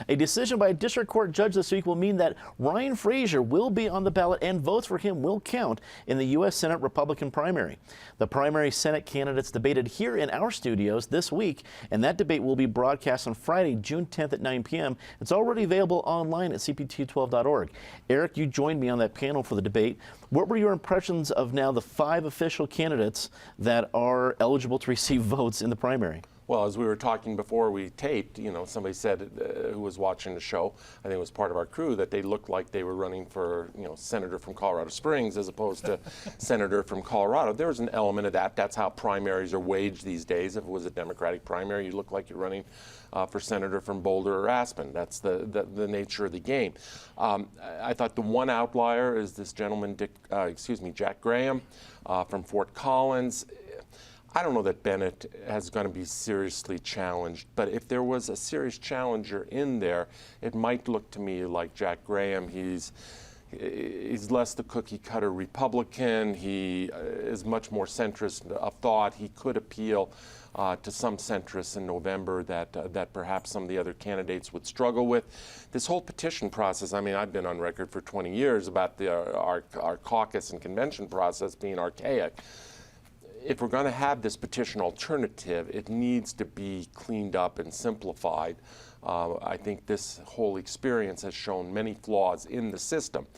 A decision by a district court judge this week will mean that Ryan Frazier will be on the ballot and votes for him will count in the U.S. Senate Republican primary. The primary Senate candidates debated here in our studios this week, and that debate will be broadcast on Friday, June 10th at 9 p.m. It's already available online at cpt12.org. Eric, you joined me on that panel for the debate. What were your impressions of now the 5 official candidates that are eligible to receive votes in the primary? Well, as we were talking before we taped, somebody said who was watching the show, I think it was part of our crew, that they looked like they were running for, senator from Colorado Springs as opposed to senator from Colorado. There was an element of that. That's how primaries are waged these days. If it was a Democratic primary, you look like you're running for senator from Boulder or Aspen. That's the nature of the game. I thought the one outlier is this gentleman, Jack Graham from Fort Collins. I don't know that Bennett is going to be seriously challenged, but if there was a serious challenger in there, it might look to me like Jack Graham. He's less the cookie-cutter Republican. He is much more centrist of thought. He could appeal to some centrists in November that perhaps some of the other candidates would struggle with. This whole petition process, I mean, I've been on record for 20 years about our caucus and convention process being archaic. If we're going to have this petition alternative, it needs to be cleaned up and simplified. I think this whole experience has shown many flaws in the system.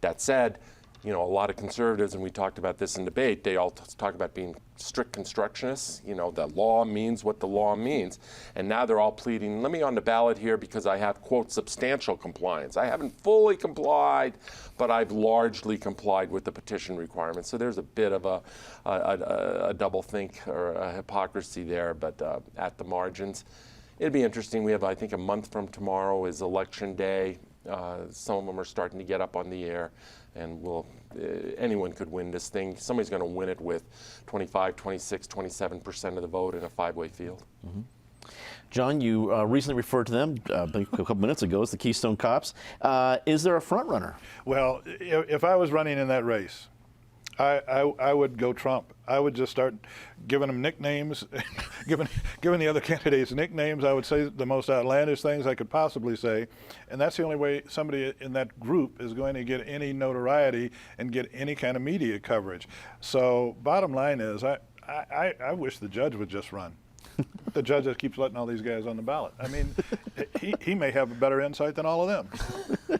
That said, a lot of conservatives, and we talked about this in debate, they all talk about being strict constructionists. The law means what the law means. And now they're all pleading, let me on the ballot here because I have, quote, substantial compliance. I haven't fully complied, but I've largely complied with the petition requirements. So there's a bit of a double think or a hypocrisy there, but at the margins. It'd be interesting. We have, I think, a month from tomorrow is election day. Some of them are starting to get up on the air, and anyone could win this thing. Somebody's going to win it with 25, 26, 27% of the vote in a 5-way field. Mm-hmm. Jon, you recently referred to them a couple minutes ago as the Keystone Cops. Is there a front runner? Well, if I was running in that race, I would go Trump. I would just start giving them nicknames, giving the other candidates nicknames. I would say the most outlandish things I could possibly say, and that's the only way somebody in that group is going to get any notoriety and get any kind of media coverage. So bottom line is, I wish the judge would just run. The judge that keeps letting all these guys on the ballot. I mean, he may have a better insight than all of them.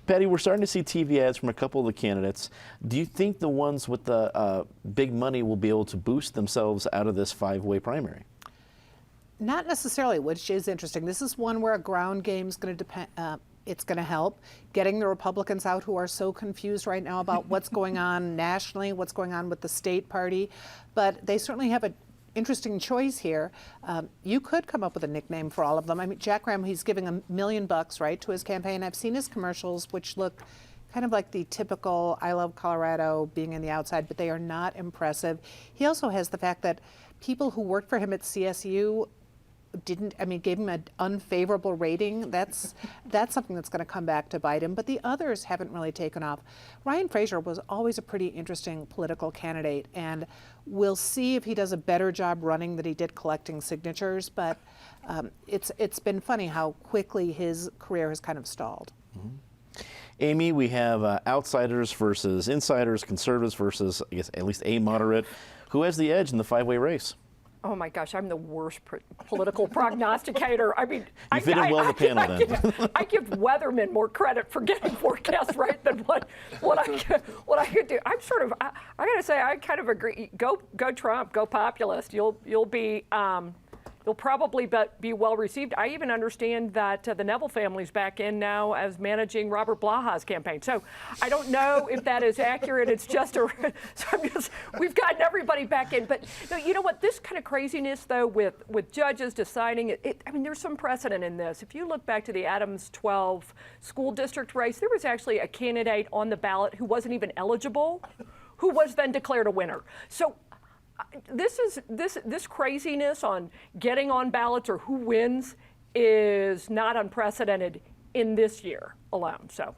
Patty, we're starting to see TV ads from a couple of the candidates. Do you think the ones with the big money will be able to boost themselves out of this 5-way primary? Not necessarily, which is interesting. This is one where a ground game is going to depend. It's going to help getting the Republicans out who are so confused right now about what's going on nationally, what's going on with the state party. But they certainly have an interesting choice here. You could come up with a nickname for all of them. I mean, Jack Graham, he's giving $1 million, right, to his campaign. I've seen his commercials, which look kind of like the typical I love Colorado being in the outside, but they are not impressive. He also has the fact that people who worked for him at CSU gave him an unfavorable rating. That's something that's going to come back to bite him. But the others haven't really taken off. Ryan Frazier was always a pretty interesting political candidate, and we'll see if he does a better job running than he did collecting signatures. But it's been funny how quickly his career has kind of stalled. Mm-hmm. Amy, we have outsiders versus insiders, conservatives versus, I guess, at least a moderate. Who has the edge in the 5-way race? Oh my gosh, I'm the worst political prognosticator. I mean, you fit in well in the panel then. I give weathermen more credit for getting forecasts right than what I could do. I'm sort of, I got to say, I kind of agree. Go Trump, go populist. You'll be. You'll probably be well received. I even understand that the Neville family's back in now as managing Robert Blaha's campaign. So I don't know if that is accurate. It's just we've gotten everybody back in. But you know what? This kind of craziness, though, with judges deciding I mean, there's some precedent in this. If you look back to the Adams 12 school district race, there was actually a candidate on the ballot who wasn't even eligible, who was then declared a winner. So this craziness on getting on ballots or who wins is not unprecedented in this year alone. So